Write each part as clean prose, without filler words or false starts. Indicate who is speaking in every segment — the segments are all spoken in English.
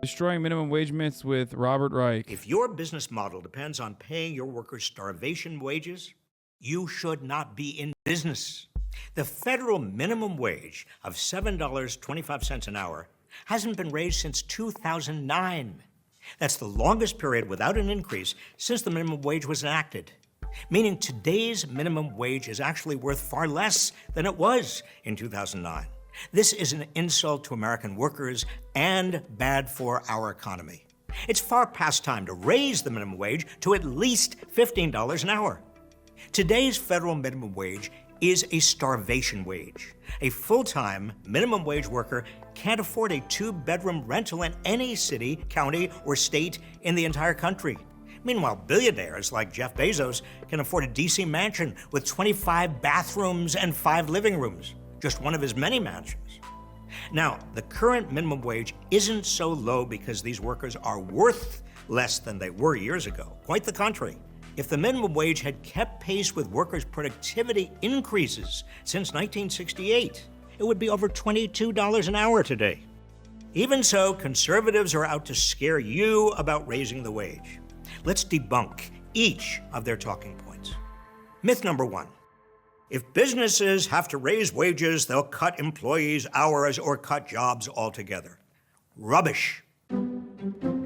Speaker 1: Destroying minimum wage myths with Robert Reich.
Speaker 2: If your business model depends on paying your workers starvation wages, you should not be in business. The federal minimum wage of $7.25 an hour hasn't been raised since 2009. That's the longest period without an increase since the minimum wage was enacted, meaning today's minimum wage is actually worth far less than it was in 2009. This is an insult to American workers and bad for our economy. It's far past time to raise the minimum wage to at least $15 an hour. Today's federal minimum wage is a starvation wage. A full-time minimum wage worker can't afford a two-bedroom rental in any city, county, or state in the entire country. Meanwhile, billionaires like Jeff Bezos can afford a DC mansion with 25 bathrooms and 5 living rooms, just one of his many mansions. Now, the current minimum wage isn't so low because these workers are worth less than they were years ago. Quite the contrary. If the minimum wage had kept pace with workers' productivity increases since 1968, it would be over $22 an hour today. Even so, conservatives are out to scare you about raising the wage. Let's debunk each of their talking points. Myth number 1. If businesses have to raise wages, they'll cut employees' hours or cut jobs altogether. Rubbish.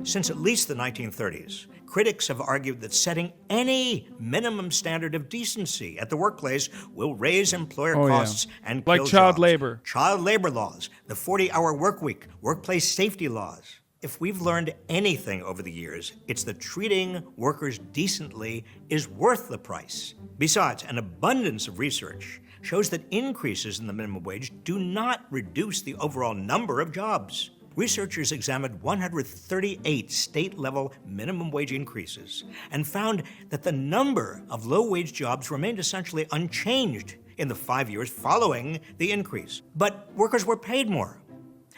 Speaker 2: Since at least the 1930s, critics have argued that setting any minimum standard of decency at the workplace will raise employer costs and kill
Speaker 1: like child
Speaker 2: jobs.
Speaker 1: labor.
Speaker 2: Child labor laws, the 40-hour work week, workplace safety laws. If we've learned anything over the years, it's that treating workers decently is worth the price. Besides, an abundance of research shows that increases in the minimum wage do not reduce the overall number of jobs. Researchers examined 138 state-level minimum wage increases and found that the number of low-wage jobs remained essentially unchanged in the 5 years following the increase. But workers were paid more.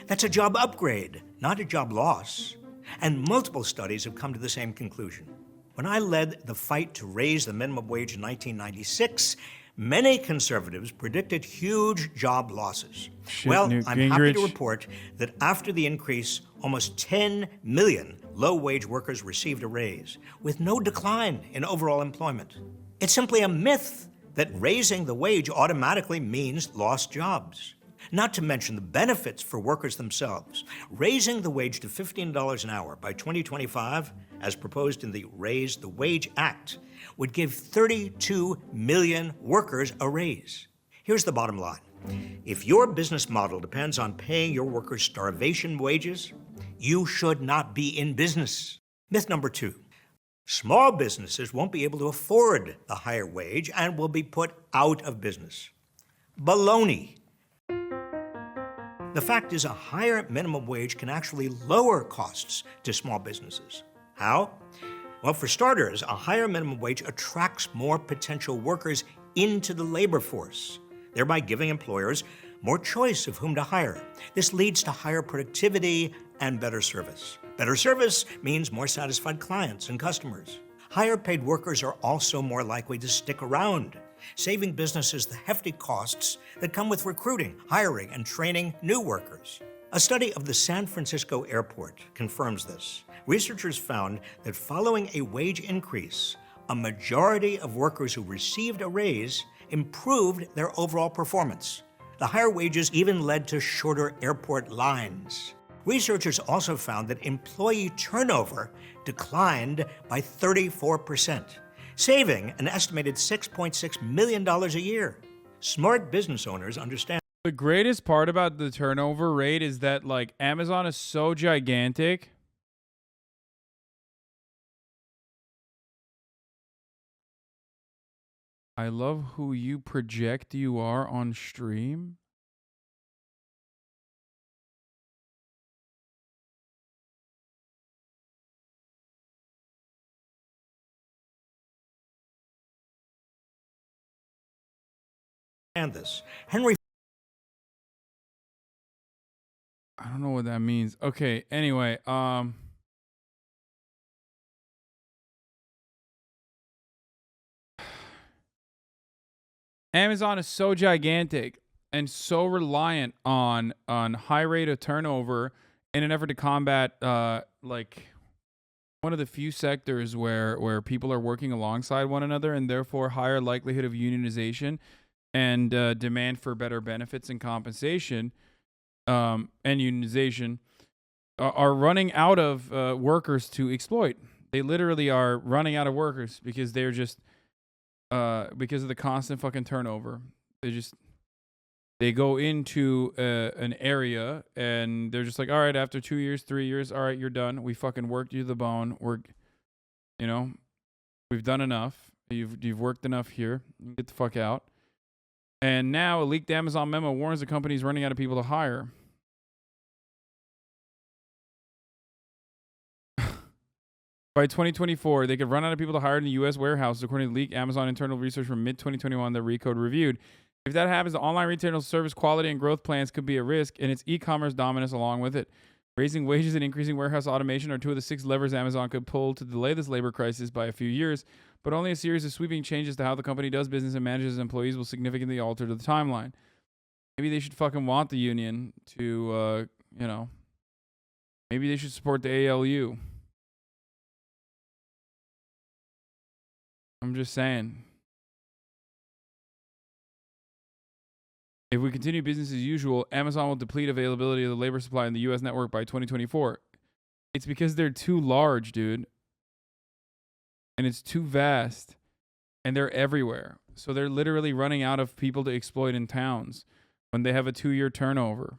Speaker 2: That's a job upgrade, not a job loss. And multiple studies have come to the same conclusion. When I led the fight to raise the minimum wage in 1996, many conservatives predicted huge job losses. Well, I'm happy to report that after the increase, almost 10 million low-wage workers received a raise, with no decline in overall employment. It's simply a myth that raising the wage automatically means lost jobs. Not to mention the benefits for workers themselves. Raising the wage to $15 an hour by 2025, as proposed in the Raise the Wage Act, would give 32 million workers a raise. Here's the bottom line. If your business model depends on paying your workers starvation wages, you should not be in business. Myth number 2. Small businesses won't be able to afford the higher wage and will be put out of business. Baloney. The fact is, a higher minimum wage can actually lower costs to small businesses. How? Well, for starters, a higher minimum wage attracts more potential workers into the labor force, thereby giving employers more choice of whom to hire. This leads to higher productivity and better service. Better service means more satisfied clients and customers. Higher paid workers are also more likely to stick around, saving businesses the hefty costs that come with recruiting, hiring, and training new workers. A study of the San Francisco airport confirms this. Researchers found that following a wage increase, a majority of workers who received a raise improved their overall performance. The higher wages even led to shorter airport lines. Researchers also found that employee turnover declined by 34%. saving an estimated $6.6 million a year. Smart business owners understand.
Speaker 1: The greatest part about the turnover rate is that, like, Amazon is so gigantic. I love who you project you are on stream.
Speaker 2: And this. Henry.
Speaker 1: I don't know what that means. Okay, anyway, Amazon is so gigantic and so reliant on high rate of turnover in an effort to combat like one of the few sectors where people are working alongside one another and therefore higher likelihood of unionization and demand for better benefits and compensation and unionization are running out of workers to exploit. They literally are running out of workers because they're just because of the constant fucking turnover. They go into an area and they're just like, all right, after 2 years, 3 years, all right, you're done. We fucking worked you to the bone. We've done enough. You've worked enough here. Get the fuck out. And now a leaked Amazon memo warns the company's running out of people to hire. By 2024, they could run out of people to hire in the U.S. warehouses, according to leaked Amazon internal research from mid-2021 that Recode reviewed. If that happens, the online retail service quality and growth plans could be at risk, and its e-commerce dominance along with it. Raising wages and increasing warehouse automation are two of the 6 levers Amazon could pull to delay this labor crisis by a few years, but only a series of sweeping changes to how the company does business and manages employees will significantly alter the timeline. Maybe they should fucking want the union to, maybe they should support the ALU. I'm just saying. If we continue business as usual, Amazon will deplete availability of the labor supply in the U.S. network by 2024. It's because they're too large, dude. And it's too vast. And they're everywhere. So they're literally running out of people to exploit in towns when they have a 2-year turnover.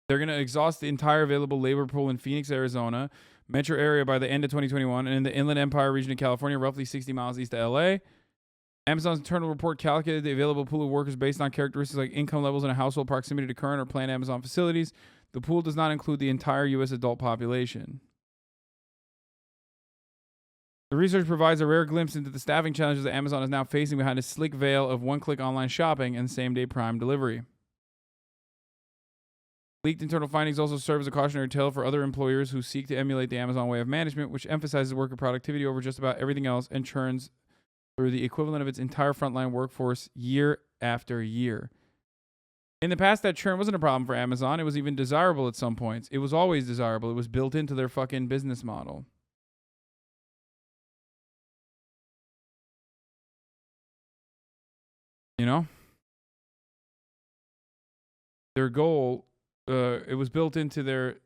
Speaker 1: They're going to exhaust the entire available labor pool in Phoenix, Arizona, metro area by the end of 2021, and in the Inland Empire region of California, roughly 60 miles east of LA. Amazon's internal report calculated the available pool of workers based on characteristics like income levels and a household proximity to current or planned Amazon facilities. The pool does not include the entire U.S. adult population. The research provides a rare glimpse into the staffing challenges that Amazon is now facing behind a sleek veil of one-click online shopping and same-day Prime delivery. Leaked internal findings also serve as a cautionary tale for other employers who seek to emulate the Amazon way of management, which emphasizes worker productivity over just about everything else and churns through the equivalent of its entire frontline workforce year after year. In the past, that churn wasn't a problem for Amazon. It was even desirable at some points. It was always desirable. It was built into their fucking business model. You know? Their goal... it was built into their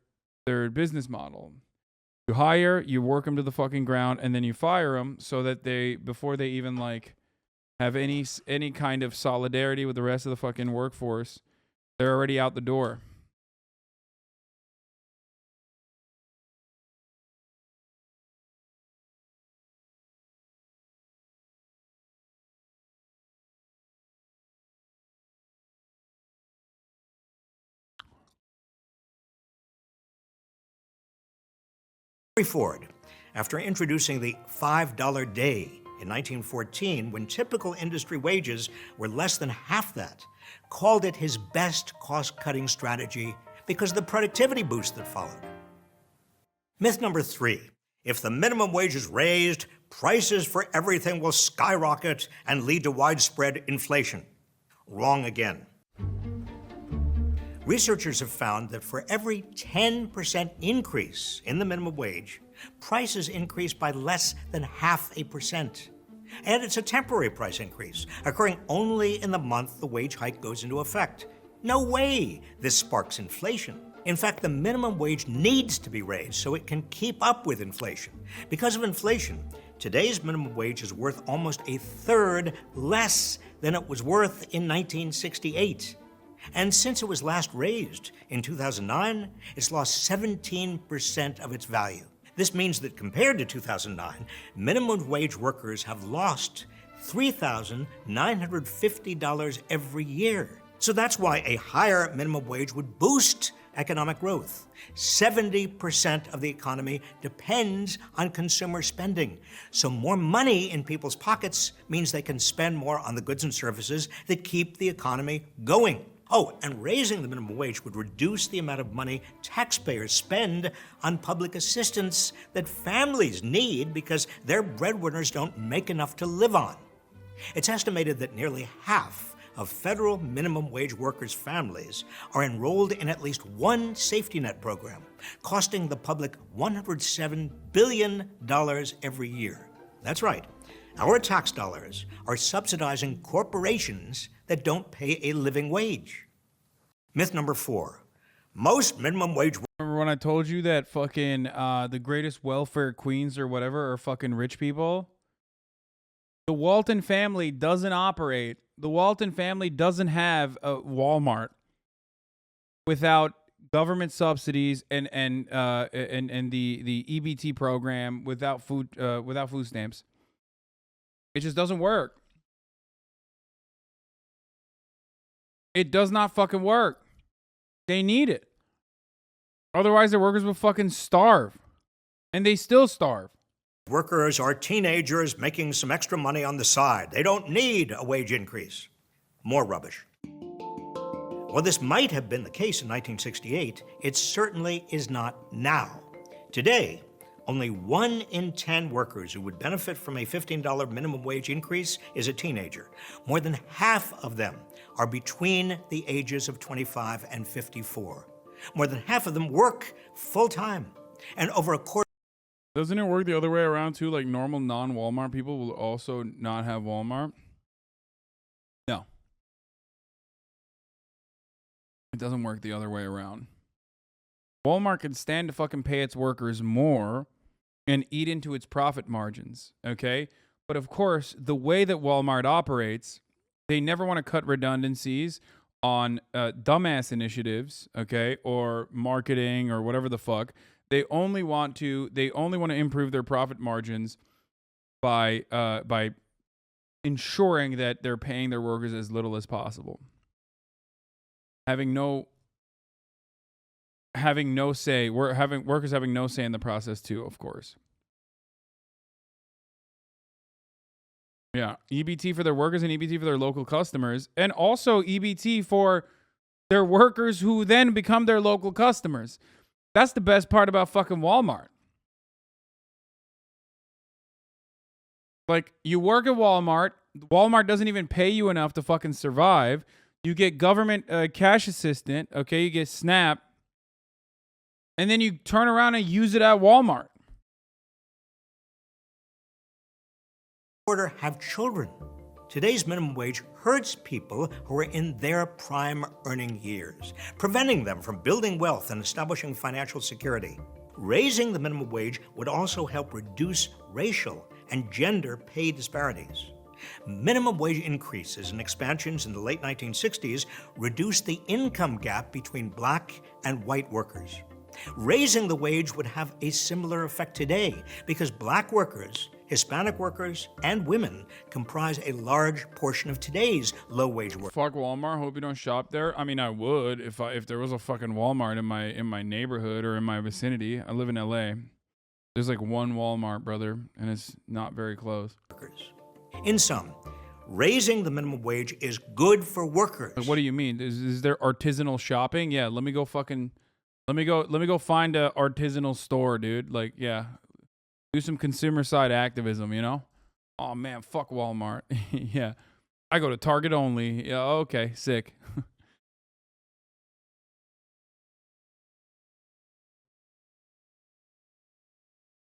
Speaker 1: business model. You hire, you work them to the fucking ground, and then you fire them so that before they even like have any kind of solidarity with the rest of the fucking workforce, they're already out the door.
Speaker 2: Ford, after introducing the $5 day in 1914, when typical industry wages were less than half that, called it his best cost-cutting strategy because of the productivity boost that followed. Myth number 3, if the minimum wage is raised, prices for everything will skyrocket and lead to widespread inflation. Wrong again. Researchers have found that for every 10% increase in the minimum wage, prices increase by less than 0.5%. And it's a temporary price increase, occurring only in the month the wage hike goes into effect. No way this sparks inflation. In fact, the minimum wage needs to be raised so it can keep up with inflation. Because of inflation, today's minimum wage is worth almost a third less than it was worth in 1968. And since it was last raised in 2009, it's lost 17% of its value. This means that compared to 2009, minimum wage workers have lost $3,950 every year. So that's why a higher minimum wage would boost economic growth. 70% of the economy depends on consumer spending. So more money in people's pockets means they can spend more on the goods and services that keep the economy going. Oh, and raising the minimum wage would reduce the amount of money taxpayers spend on public assistance that families need because their breadwinners don't make enough to live on. It's estimated that nearly half of federal minimum wage workers' families are enrolled in at least one safety net program, costing the public $107 billion every year. That's right. Our tax dollars are subsidizing corporations that don't pay a living wage. Myth number 4. Most minimum wage.
Speaker 1: Remember when I told you that fucking the greatest welfare queens or whatever are fucking rich people? The Walton family doesn't operate. The Walton family doesn't have a Walmart without government subsidies and the EBT program, without food stamps. It just doesn't work. It does not fucking work. They need it. Otherwise, their workers will fucking starve. And they still starve.
Speaker 2: Workers are teenagers making some extra money on the side. They don't need a wage increase. More rubbish. While this might have been the case in 1968, it certainly is not now. Today, only 1 in 10 workers who would benefit from a $15 minimum wage increase is a teenager. More than half of them are between the ages of 25 and 54. More than half of them work full-time. And over a quarter.
Speaker 1: Doesn't it work the other way around too? Like normal non-Walmart people will also not have Walmart? No. It doesn't work the other way around. Walmart can stand to fucking pay its workers more and eat into its profit margins, okay? But of course, the way that Walmart operates, they never want to cut redundancies on dumbass initiatives, okay, or marketing or whatever the fuck. They only want to improve their profit margins by ensuring that they're paying their workers as little as possible. Having no say, workers having no say in the process too, of course. Yeah, EBT for their workers and EBT for their local customers, and also EBT for their workers who then become their local customers. That's the best part about fucking Walmart. Like, you work at Walmart, Walmart doesn't even pay you enough to fucking survive. You get government cash assistant, okay, you get SNAP, and then you turn around and use it at Walmart.
Speaker 2: Have children. Today's minimum wage hurts people who are in their prime earning years, preventing them from building wealth and establishing financial security. Raising the minimum wage would also help reduce racial and gender pay disparities. Minimum wage increases and expansions in the late 1960s reduced the income gap between black and white workers. Raising the wage would have a similar effect today because black workers, Hispanic workers, and women comprise a large portion of today's low-wage work.
Speaker 1: Fuck Walmart. Hope you don't shop there. I mean, I would if there was a fucking Walmart in my neighborhood or in my vicinity. I live in LA. There's like one Walmart, brother, and it's not very close.
Speaker 2: In sum, raising the minimum wage is good for workers.
Speaker 1: What do you mean? Is there artisanal shopping? Yeah, let me go find a artisanal store, dude. Like, yeah. Do some consumer side activism, you know? Oh man, fuck Walmart. Yeah. I go to Target only. Yeah, okay, sick.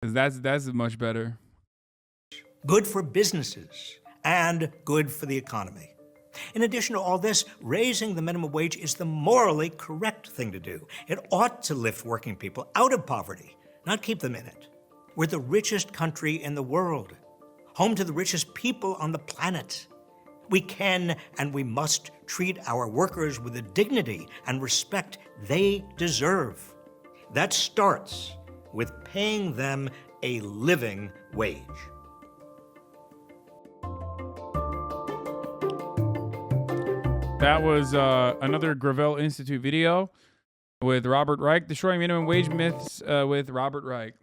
Speaker 1: Cuz that's much better.
Speaker 2: Good for businesses and good for the economy. In addition to all this, raising the minimum wage is the morally correct thing to do. It ought to lift working people out of poverty, not keep them in it. We're the richest country in the world, home to the richest people on the planet. We can and we must treat our workers with the dignity and respect they deserve. That starts with paying them a living wage.
Speaker 1: That was another Gravel Institute video with Robert Reich, Destroying Minimum Wage Myths with Robert Reich.